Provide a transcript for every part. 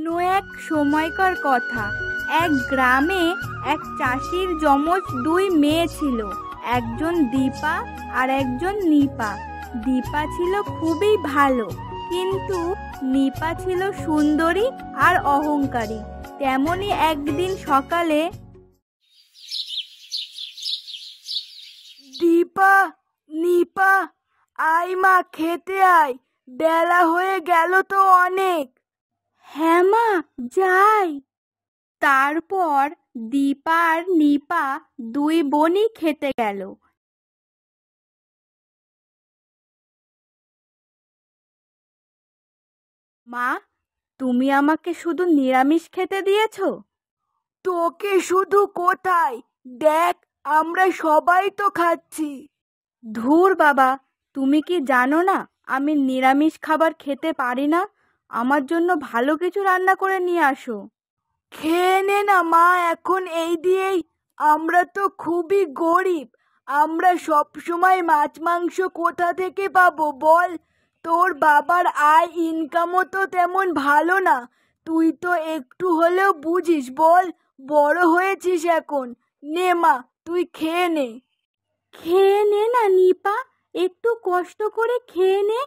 কোনো এক সময়কার কথা। এক গ্রামে এক চাষির যমজ দুই মেয়ে ছিল, একজন দীপা আর একজন নিপা। দীপা ছিল খুবই ভালো, কিন্তু নিপা ছিল সুন্দরী আর অহংকারী। তেমনি একদিন সকালে, দীপা, নিপা, আয় মা, খেতে আয়, বেলা হয়ে গেল তো অনেক। হ্যাঁ মা, যাই। তারপর দীপা আর নিপা দুই বোনই খেতে গেল। মা, তুমি আমাকে শুধু নিরামিষ খেতে দিয়েছো? তোকে শুধু কোথায়, দেখ আমরা সবাই তো খাচ্ছি। ধুর বাবা, তুমি কি জানো না আমি নিরামিষ খাবার খেতে পারি না? আমার জন্য ভালো কিছু রান্না করে নিয়ে আসো। খেয়ে নে না মা, এখন এই দিয়েই। আমরা তো খুবই গরিব, আমরা সব সময় মাছ মাংস কোথা থেকে পাবো বল? তোর বাবার আয় ইনকামও তো তেমন ভালো না, তুই তো একটু হলেও বুঝিস বল? বড় হয়েছিস এখন, নে মা, তুই খেয়ে নে। খেয়ে নে না নিপা, একটু কষ্ট করে খেয়ে নে।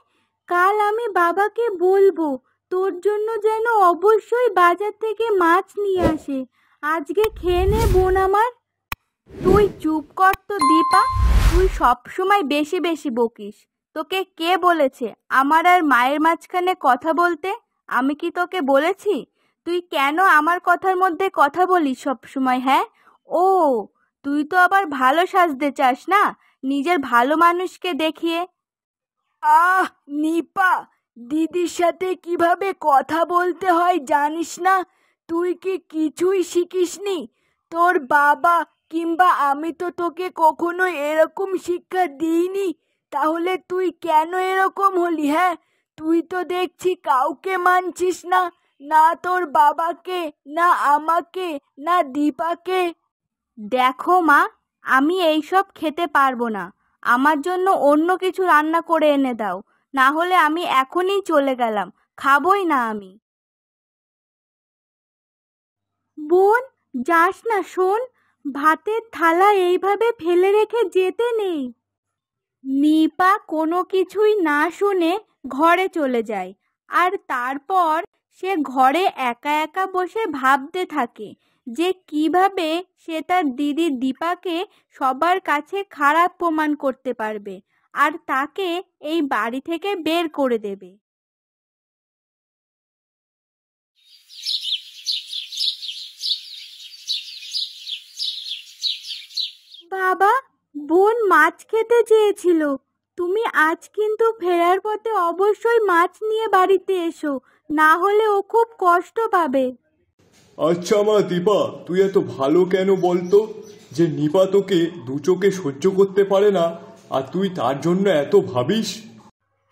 কাল আমি বাবাকে বলবো তোর জন্য যেন অবশ্যই বাজার থেকে মাছ নিয়ে আসে। আজকে খেয়ে নে বোন আমার। তুই চুপ কর তো দীপা, তুই সব সময় বেশি বেশি বকিস। তোকে কে বলেছে আমার আর মায়ের মাঝখানে কথা বলতে? আমি কি তোকে বলেছি? তুই কেন আমার কথার মধ্যে কথা বলিস সব সময়? হ্যাঁ, ও, তুই তো আবার ভালো সাজতে চাস না, নিজের ভালো মানুষকে দেখিয়ে। আহ নিপা, দিদির সাথে কিভাবে কথা বলতে হয় জানিস না? তুই কি কিছুই শিখিসনি? তোর বাবা কিংবা আমি তো তোকে কখনো এরকম শিক্ষা দিইনি, তাহলে তুই কেন এরকম হলি? হ্যাঁ, তুই তো দেখছি কাউকে মানছিস না, না তোর বাবাকে, না আমাকে, না দীপাকে। দেখো মা, আমি এইসব খেতে পারবো না, আমার জন্য অন্য কিছু রান্না করে এনে দাও, না হলে আমি এখনই চলে গেলাম, খাবই না আমি। বোন, যাস না, শোন, ভাতের থালা এইভাবে ফেলে রেখে যেতে নেই। নিপা কোনো কিছুই না শুনে ঘরে চলে যায়, আর তারপর সে ঘরে একা একা বসে ভাবতে থাকে যে কিভাবে সে তার দিদি দীপাকে সবার কাছে খারাপ প্রমাণ করতে পারবে আর তাকে এই বাড়ি থেকে বের করে দেবে। বাবা, বোন মাছ খেতে চেয়েছিল, তুমি আজ কিন্তু ফেরার পথে অবশ্যই মাছ নিয়ে বাড়িতে এসো, না হলে ও খুব কষ্ট পাবে। আচ্ছা মা দীপা, তুই এত ভালো কেন বলতো যে নিপা তোকে দু চোখে সহ্য করতে পারে না, আর তুই তার জন্য এত ভাবিস?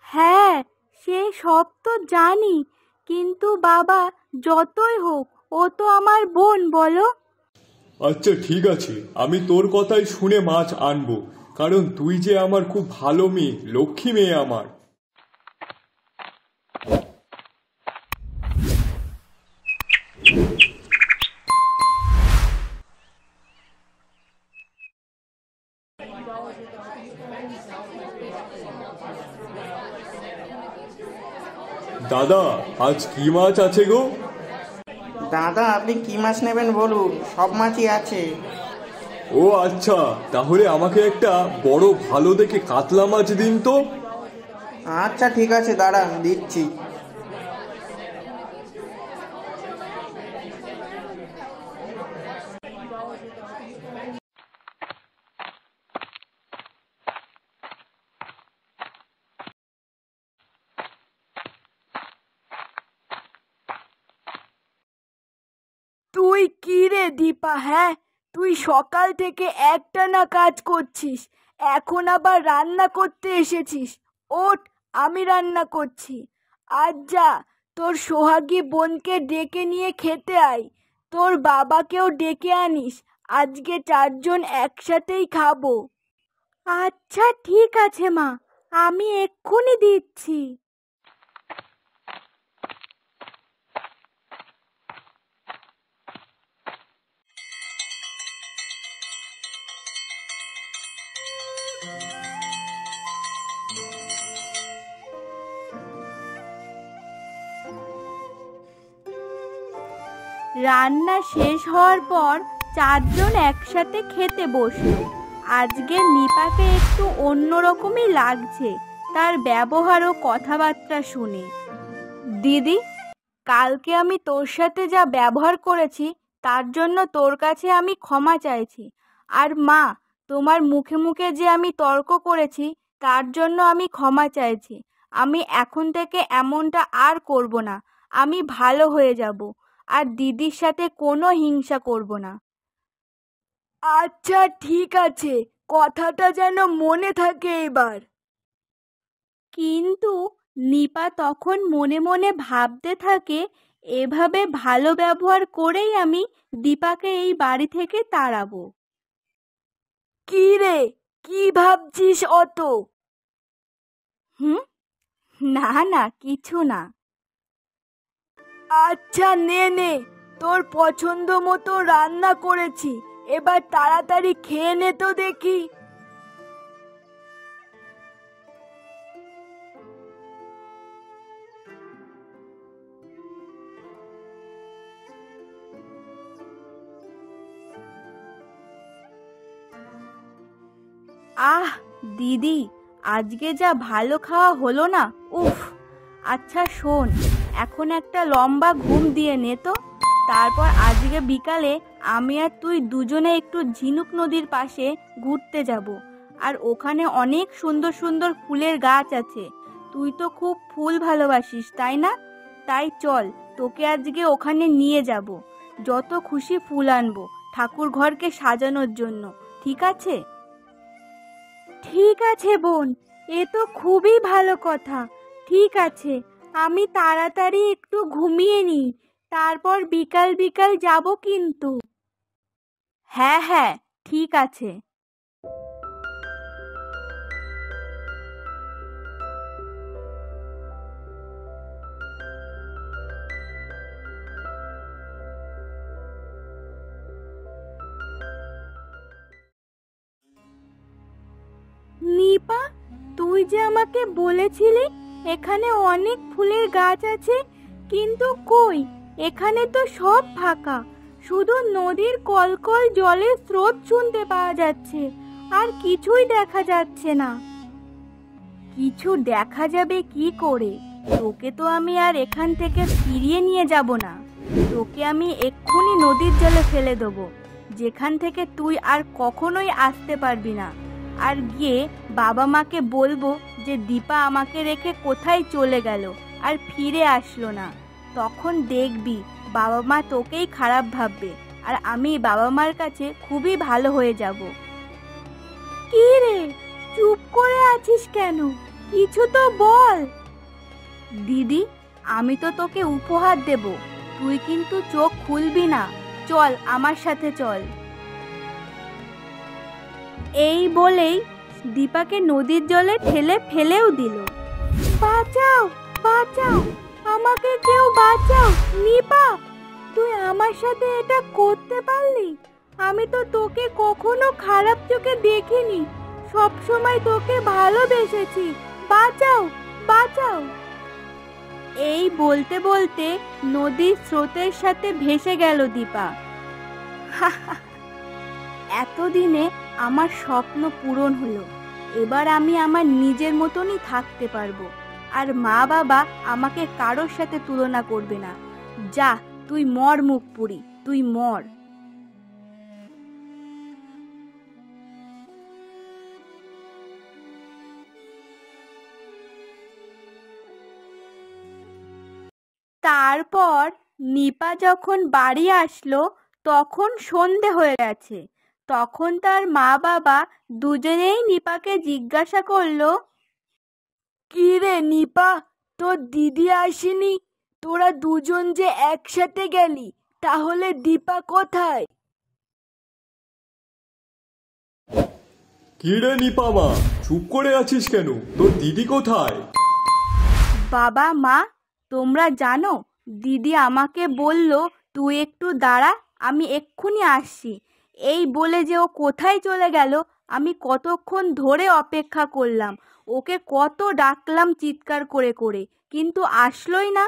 হ্যাঁ, সে সব তো জানি, কিন্তু বাবা, যতই হোক ও তো আমার বোন, বলো। আচ্ছা ঠিক আছে, আমি তোর কথাই শুনে মাছ আনবো, কারণ তুই যে আমার খুব ভালো মেয়ে, লক্ষ্মী মেয়ে আমার। দাদা, আজ কি মাছ আছে গো? দাদা, আপনি কি মাছ নেবেন বলুন, সব মাছই আছে। ও আচ্ছা, তাহলে আমাকে একটা বড় ভালো দেখে কাতলা মাছ দিন তো। আচ্ছা ঠিক আছে, দাঁড়ান দিচ্ছি। তুই কি রে দীপা, হ্যাঁ, তুই সকাল থেকে একটানা কাজ করছিস, এখন আবার রান্না করতে এসেছিস? ওঠ, আমি রান্না করছি। আজ যা, তোর সোহাগী বোনকে ডেকে নিয়ে খেতে আয়, তোর বাবাকেও ডেকে আনিস, আজকে চারজন একসাথেই খাবো। আচ্ছা ঠিক আছে মা, আমি এক্ষুনি দিচ্ছি। রান্না শেষ হওয়ার পর চারজন একসাথে খেতে বসলো। আজকে নিপাকে একটু অন্যরকমই লাগছে তার ব্যবহার ও কথাবার্তা শুনে। দিদি, কালকে আমি তোর সাথে যা ব্যবহার করেছি তার জন্য তোর কাছে আমি ক্ষমা চাইছি। আর মা, তোমার মুখে মুখে যে আমি তর্ক করেছি তার জন্য আমি ক্ষমা চাইছি। আমি এখন থেকে এমনটা আর করব না। আমি ভালো হয়ে যাব আর দিদির সাথে কোনো হিংসা করব না। আচ্ছা ঠিক আছে, কথাটা যেন মনে থাকে এবার। কিন্তু নিপা তখন মনে মনে ভাবতে থাকে, এভাবে ভালো ব্যবহার করেই আমি দীপাকে এই বাড়ি থেকে তাড়াবো। কি রে, কি ভাবছিস অত? না না, কিছু না। আচ্ছা নে নে, তোর পছন্দ মতো রান্না করেছি, এবার তাড়াতাড়ি খেয়ে নে তো দেখি। আহ দিদি, আজকে যা ভালো খাওয়া হলো না, উফ। আচ্ছা শোন, এখন একটা লম্বা ঘুম দিয়ে নে তো। তারপর আজকে বিকালে আমি আর তুই দুজনে একটু ঝিনুক নদীর পাশে ঘুরতে যাব। আর ওখানে অনেক সুন্দর সুন্দর ফুলের গাছ আছে। তুই তো খুব ফুল ভালোবাসিস, তাই না? তাই চল, তোকে আজকে ওখানে নিয়ে যাব। যত খুশি ফুল আনবো ঠাকুর ঘরকে সাজানোর জন্য, ঠিক আছে? ঠিক আছে বোন, এ তো খুবই ভালো কথা। ঠিক আছে, আমি তাড়াতাড়ি একটু ঘুমিয়ে নিই, তারপর বিকাল বিকাল যাব কিন্তু। হ্যাঁ হ্যাঁ, ঠিক আছে। নিপা, তুই যে আমাকে বলেছিলি এখানে অনেক ফুলের গাছ আছে, কিন্তু কই, এখানে তো সব ফাঁকা। শুধু নদীর কলকল জলের স্রোত শুনতে পাওয়া যাচ্ছে, আর কিছুই দেখা যাচ্ছে না। কিছু দেখা যাবে কি করে? তোকে তো আমি আর এখান থেকে ফিরিয়ে নিয়ে যাব না। তোকে আমি এক্ষুনি নদীর জলে ফেলে দেবো, যেখান থেকে তুই আর কখনোই আসতে পারবি না। আর গিয়ে বাবা মাকে বলবো যে দীপা আমাকে রেখে কোথায় চলে গেল আর ফিরে আসলো না। তখন দেখবি বাবা মা তোকেই খারাপ ভাববে, আর আমি বাবা মার কাছে খুবই ভালো হয়ে যাব। কি রে, চুপ করে আছিস কেন? কিছু তো বল। দিদি, আমি তো তোকে উপহার দেব, তুই কিন্তু চোখ খুলবি না। চল আমার সাথে চল। এই বলেই দীপাকে নদীর জলে ঠেলে ফেলেও দিল। বাঁচাও, বাঁচাও, আমাকে কেউ বাঁচাও। নিপা, তুই আমার সাথে এটা করতে পারলি? আমি তো তোকে কখনো খারাপ চোখে দেখিনি, সব সময় তোকে ভালোবেসেছি। বাঁচাও, বাঁচাও। এই বলতে বলতে নদীর স্রোতের সাথে ভেসে গেল দীপা। এতদিনে আমার স্বপ্ন পূরণ হলো। এবার আমি আমার নিজের মতনই থাকতে পারবো, আর মা বাবা আমাকে কারোর সাথে তুলনা করবে না। যা, তুই মর মুখ পুরি, তুই মর। তারপর নিপা যখন বাড়ি আসলো তখন সন্ধে হয়ে গেছে। তখন তার মা বাবা দুজনেই নিপাকে জিজ্ঞাসা করলো, কি রে নিপা, তোর দিদি আসেনি? তোরা দুজন যে একসাথে গেলি, তাহলে দীপা কোথায়? কি রে নিপা মা, চুপ করে আছিস কেন? তোর দিদি কোথায়? বাবা মা, তোমরা জানো, দিদি আমাকে বলল তুই একটু দাঁড়া, আমি এক্ষুনি আসছি। এই বলে যে ও কোথায় চলে গেল, আমি কতক্ষণ ধরে অপেক্ষা করলাম। ওকে কত ডাকলাম চিৎকার করে করে, কিন্তু আসলোই না।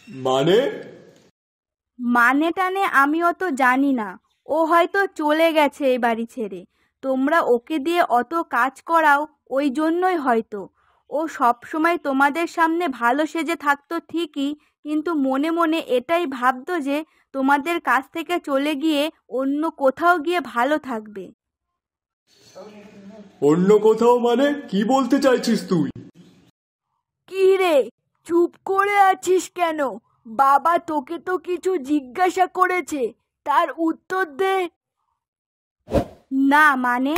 মানে? মানে টানে আমি অত জানি না, ও হয়তো চলে গেছে এই বাড়ি ছেড়ে। তোমরা ওকে দিয়ে অত কাজ করাও ওই জন্যই হয়তো। ও সব সময় তোমাদের সামনে ভালো সেজে থাকতো ঠিকই, কিন্তু মনে মনে এটাই ভাবতো যে তোমাদের কাছ থেকে চলে গিয়ে অন্য কোথাও গিয়ে ভালো থাকবে। অন্য কোথাও মানে কি বলতে চাইছিস তুই? কি রে, চুপ করে আছিস কেন? বাবা তোকে তো কিছু জিজ্ঞাসা করেছে, তার উত্তর দে। না মানে,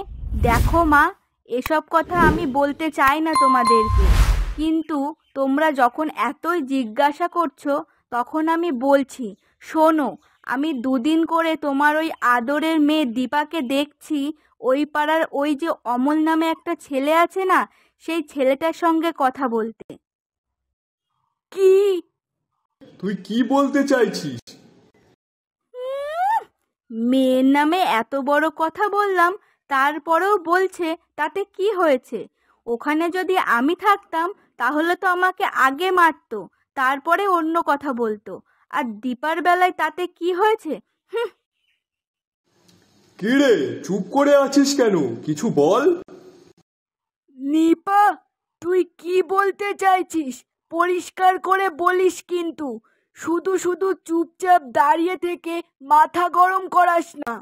দেখো মা, এসব কথা আমি বলতে চাই না তোমাদেরকে, কিন্তু তোমরা যখন এতই জিজ্ঞাসা করছো তখন আমি বলছি। শোনো, আমি 2 দিন করে তোমার ওই আদরের মেয়ে দীপাকে দেখছি ওই পাড়ার ওই যে অমল নামে একটা ছেলে আছে না, সেই ছেলেটার সঙ্গে কথা বলতে। কি? তুই কি বলতে চাইছিস? মেয়ের নামে এত বড় কথা বললাম, তারপরেও বলছে তাতে কি হয়েছে? ওখানে যদি আমি থাকতাম তাহলে তো আমাকে আগে মারতো, তারপরে অন্য কথা বলতো। আর দীপার বেলায় তাতে কি হয়েছে? কি রে, চুপ করে আছিস কেন? কিছু বল। নিপা, তুই কি বলতে চাইছিস পরিষ্কার করে বলিস, কিন্তু শুধু শুধু চুপচাপ দাঁড়িয়ে থেকে মাথা গরম করাস না।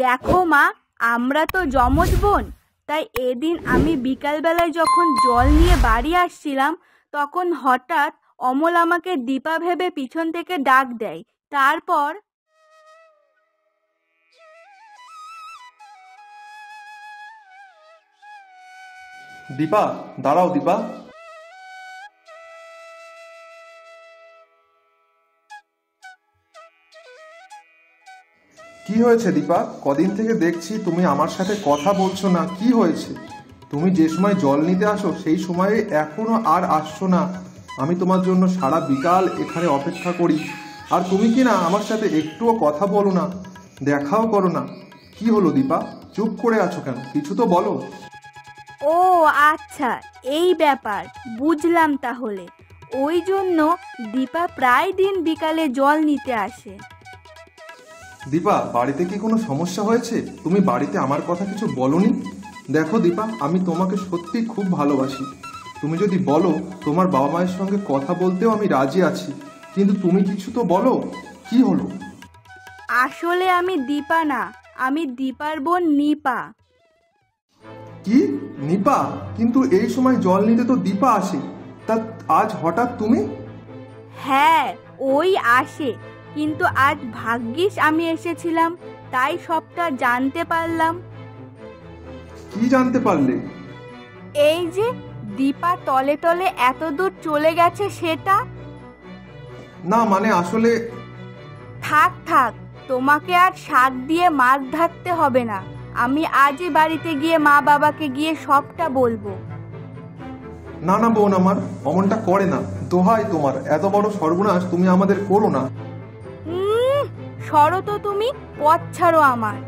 দেখো মা, আমরা তো যমজ বোন, তাই এদিন আমি বিকালবেলায় যখন জল নিয়ে বাড়ি আসছিলাম তখন হঠাৎ অমল আমাকে দীপা ভেবে পিছন থেকে ডাক দেয়। তারপর দীপা, দাঁড়াও দীপা। কি হয়েছে দীপা? কদিন থেকে দেখছি তুমি আমার সাথে কথা বলছো না, কি হয়েছে? তুমি যে সময় জল নিতে আসো সেই সময়ে এখনো আর আসছো না। আমি তোমার জন্য সারা বিকাল এখানে অপেক্ষা করি, আর তুমি কি না আমার সাথে একটুও কথা বলো না, দেখাও করো না। কি হলো দীপা, চুপ করে আছো কেন? কিছু তো বলো। ও আচ্ছা, এই ব্যাপার, বুঝলাম তাহলে। ওই জন্য দীপা প্রায় দিন বিকালে জল নিতে আসে। দীপা, বাড়িতে কি কোনো সমস্যা হয়েছে? তুমি বাড়িতে আমার কথা কিছু বলোনি? দেখো দীপা, আমি তোমাকে সত্যি খুব ভালোবাসি। তুমি যদি বলো তোমার বাবা মায়ের সঙ্গে কথা বলতেও আমি রাজি আছি, কিন্তু তুমি কিছু তো বলো, কি হলো? আসলে আমি দীপা না, আমি দীপার বোন নিপা। কি? নিপা? কিন্তু এই সময় জল নিতে তো দীপা আসে, তা আজ হঠাৎ তুমি? হ্যাঁ, ওই আসে, কিন্তু আজ ভাগ্যিস আমি এসেছিলাম, তাই সবটা জানতে পারলাম। কি জানতে পারলে? এই যে দীপা তলে তলে এত দূর চলে গেছে সেটা। না মানে আসলে থাক থাক, তোমাকে আর শাক দিয়ে মাছ ধরতে হবে না। আমি আজই বাড়িতে গিয়ে মা বাবাকে গিয়ে সবটা বলবো। না না বোন আমার, অমনটা করে না, দোহাই তোমার, এত বড় সর্বনাশ তুমি আমাদের করো না। সরো তো তুমি, পথ ছাড়ো আমার।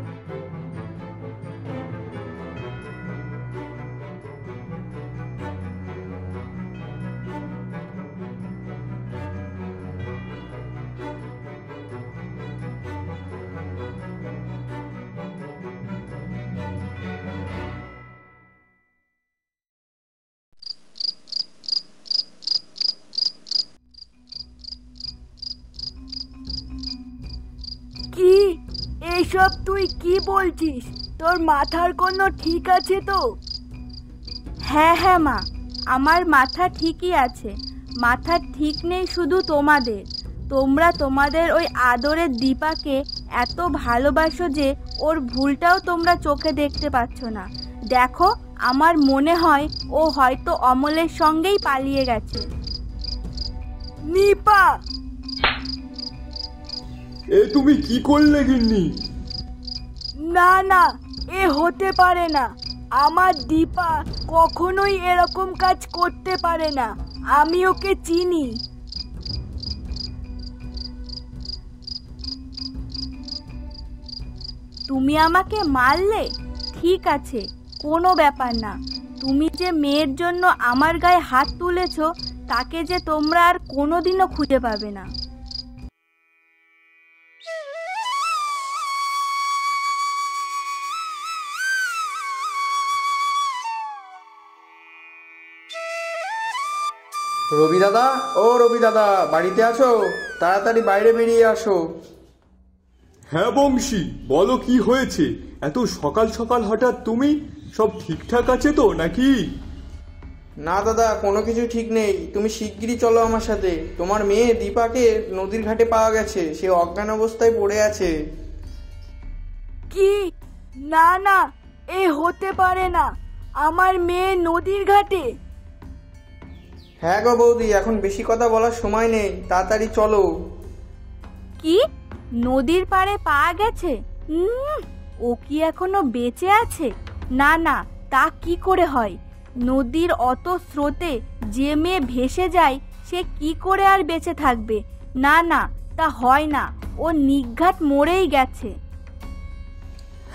কি এইসব তুই কি বলছিস? তোর মাথার কোনো ঠিক আছে তো? হ্যাঁ হ্যাঁ মা, আমার মাথা ঠিকই আছে। মাথা ঠিক নেই শুধু তোমাদের। তোমরা তোমাদের ওই আদরের দীপাকে এত ভালোবাসো যে ওর ভুলটাও তোমরা চোখে দেখতে পাচ্ছ না। দেখো, আমার মনে হয় ও হয়তো অমলের সঙ্গেই পালিয়ে গেছে। নিপা! এ তুমি কি করলে গিন্নি? না না, এ হতে পারে না। আমার দীপা কখনোই এরকম কাজ করতে পারে না, আমি ওকে চিনি। তুমি আমাকে মারলে? ঠিক আছে, কোনো ব্যাপার না। তুমি যে মেয়ের জন্য আমার গায়ে হাত তুলেছো তাকে যে তোমরা আর কোনোদিনও খুঁজে পাবে না। রবি দাদা, ও রবি দাদা, বাড়িতে আছো? তাড়াতাড়ি বাইরে বেরিয়ে আসো। হ্যাঁ বংশী, বলো কি হয়েছে? এত সকাল সকাল হঠাৎ তুমি? সব ঠিকঠাক আছে তো নাকি? না দাদা, কোনো কিছু ঠিক নেই। তুমি শিগগিরই চলো আমার সাথে। তোমার মেয়ে দীপাকে নদীর ঘাটে পাওয়া গেছে, সে অজ্ঞান অবস্থায় পড়ে আছে। কি? না না, এ হতে পারে না। আমার মেয়ে নদীর ঘাটে? হ্যাঁ গো বৌদি, এখন বেশি কথা বলার সময় নেই, তাড়াতাড়ি চলো। কি? নদীর পাড়ে পাওয়া গেছে? ও কি এখনো বেঁচে আছে? না না, তা কি করে হয়? নদীর অত স্রোতে যে মেয়ে ভেসে যায় সে কি করে আর বেঁচে থাকবে? না না, তা হয় না। ও নিঘাত মরেই গেছে।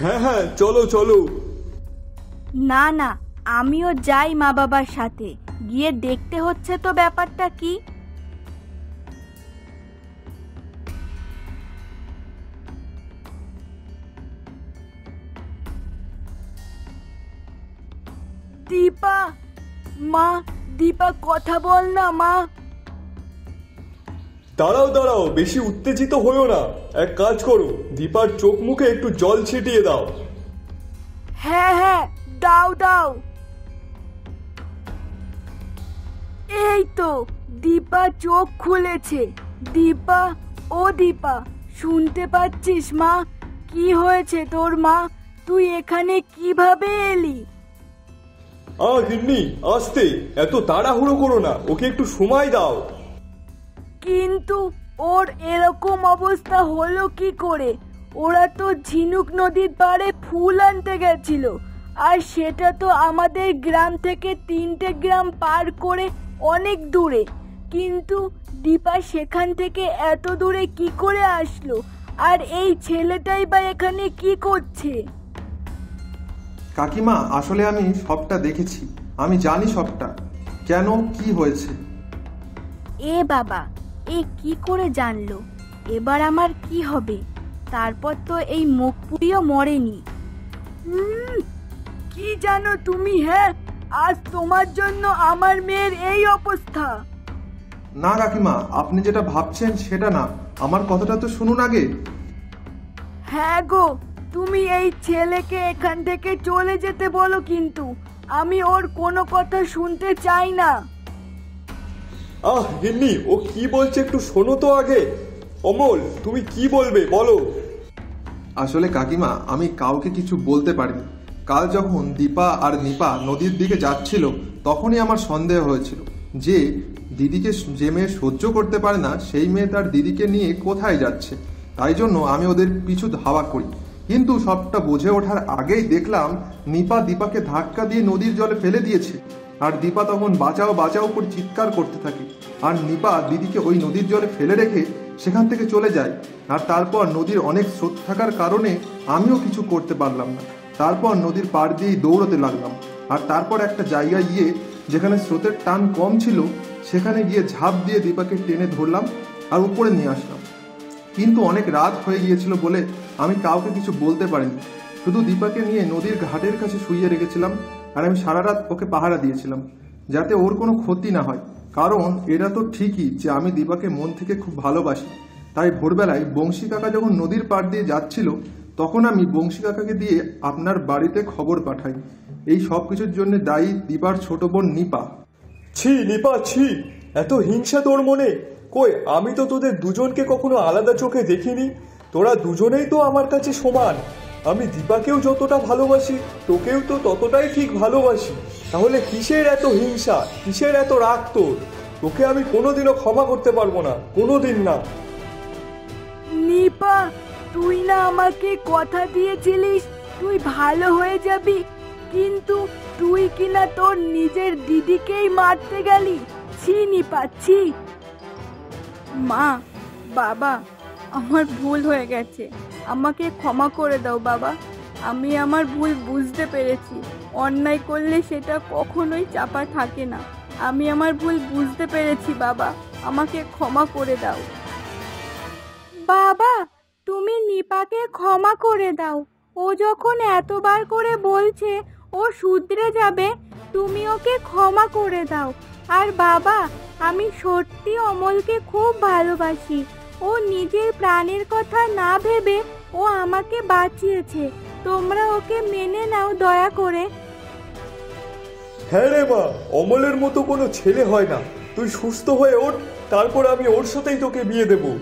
হ্যাঁ হ্যাঁ, চলো চলো। না না, আমিও যাই মা বাবার সাথে, গিয়ে দেখতে হচ্ছে তো ব্যাপারটা কি। দীপা, মা, দীপা কথা বল না মা। দাঁড়াও দাঁড়াও, বেশি উত্তেজিত হয়েও না। এক কাজ করো, দীপার চোখ মুখে একটু জল ছিটিয়ে দাও। হ্যাঁ হ্যাঁ, দাও দাও। এই তো, দীপা চোখ খুলেছে। দীপা, ও দীপা, শুনতে পাচ্ছিস মা? কি হয়েছে তোর মা? তুই এখানে কিভাবে এলি? গিন্নি, আস্তে, এত তাড়াহুড়ো করো না, ওকে একটু সময় দাও। কিন্তু ওর এরকম অবস্থা হলো কি করে? ওরা তো ঝিনুক নদীর পাড়ে ফুল আনতে গেছিল, আর সেটা তো আমাদের গ্রাম থেকে 3টে গ্রাম পার করে অনেক দূরে। কিন্তু দীপা সেখান থেকে এত দূরে কি করে আসলো? আর এই ছেলেটাই বা এখানে কি করছে? কাকিমা, আসলে আমি সবটা দেখেছি, আমি জানি সবটা। কেন, কি হয়েছে? এ বাবা, এ কি করে জানলো? এবার আমার কি হবে? তারপর তো এই মুখ পুড়িও মরেনি। কি জানো তুমি? হ্যাঁ, আজ তোমার জন্য আমার মেয়ের এই অবস্থা। না কাকিমা, আপনি যেটা ভাবছেন সেটা না, আমার কথাটা তো শুনুন আগে। হ্যাঁ গো, তুমি এই ছেলেকে এখান থেকে চলে যেতে বলো, কিন্তু আমি ওর কোনো কথা শুনতে চাই না। গিন্নি, ও কি বলছে একটু শোনো তো আগে। অমল, তুমি কি বলবে বলো। আসলে কাকিমা, আমি কাউকে কিছু বলতে পারিনি। কাল যখন দীপা আর নিপা নদীর দিকে যাচ্ছিল, তখনই আমার সন্দেহ হয়েছিল যে দিদিকে যে মেয়ে সহ্য করতে পারে না সেই মেয়ে তার দিদিকে নিয়ে কোথায় যাচ্ছে। তাই জন্য আমি ওদের পিছু ধাওয়া করি, কিন্তু সবটা বুঝে ওঠার আগেই দেখলাম নিপা দীপাকে ধাক্কা দিয়ে নদীর জলে ফেলে দিয়েছে। আর দীপা তখন বাঁচাও বাঁচাও করে চিৎকার করতে থাকে, আর নিপা দিদিকে ওই নদীর জলে ফেলে রেখে সেখান থেকে চলে যায়। আর তারপর নদীর অনেক স্রোত থাকার কারণে আমিও কিছু করতে পারলাম না। তারপর নদীর পাড় দিয়েই দৌড়তে লাগলাম, আর তারপর একটা জায়গায় গিয়ে যেখানে স্রোতের টান কম ছিল সেখানে গিয়ে ঝাঁপ দিয়ে দীপাকে টেনে ধরলাম আর উপরে নিয়ে আসলাম। কিন্তু অনেক রাত হয়ে গিয়েছিল বলে আমি কাউকে কিছু বলতে পারিনি। শুধু দীপাকে নিয়ে নদীর ঘাটের কাছে শুইয়ে রেখেছিলাম, আর আমি সারা রাত ওকে পাহারা দিয়েছিলাম যাতে ওর কোনো ক্ষতি না হয়। কারণ এটা তো ঠিকই যে আমি দীপাকে মন থেকে খুব ভালোবাসি। তাই ভোরবেলায় বংশী কাকা যখন নদীর পাড় দিয়ে যাচ্ছিল, তখন আমি বংশী কাকাকে দিয়ে আপনার বাড়িতে খবর পাঠাই। এই সব কিছুর জন্য দায়ী দীপার ছোট বোন নিপা। ছি নিপা, ছি, এত হিংসা তোর মনে? কই, আমি তো তোদের দুজনকে কখনো আলাদা চোখে দেখিনি। তোরা দুজনেই তো আমার কাছে সমান। আমি দীপাকেও যতটা ভালোবাসি, তোকেও তো ততটাই ঠিক ভালোবাসি। তাহলে কিসের এত হিংসা, কিসের এত রাগ তোর? তোকে আমি কোনোদিনও ক্ষমা করতে পারবো না, কোনোদিন না। নিপা, তুই না আমাকে কথা দিয়েছিলিস তুই ভালো হয়ে যাবি, কিন্তু তুই কিনা তোর নিজের দিদিকেই মারতে গেলি। ছি নিপা, ছি। মা, বাবা, আমার ভুল হয়ে গেছে, আমাকে ক্ষমা করে দাও বাবা। আমি আমার ভুল বুঝতে পেরেছি। অন্যায় করলে সেটা কখনোই চাপা থাকে না। আমি আমার ভুল বুঝতে পেরেছি বাবা, আমাকে ক্ষমা করে দাও। বাবা, তুমি নিপাকে ক্ষমা করে দাও। ও যখন এতবার করে বলছে ও শুধরে যাবে, তুমি ওকে ক্ষমা করে দাও। আর বাবা, আমি সত্যি অমলকে খুব ভালোবাসি। ও নিজের প্রাণের কথা না ভেবে ও আমাকে বাঁচিয়েছে। তোমরা ওকে মেনে নাও দয়া করে। হ্যাঁ রে মা, অমলের মতো কোনো ছেলে হয় না। তুই সুস্থ হয়ে ওঠ, তারপর আমি ওর সাথেই তোকে বিয়ে দেবো।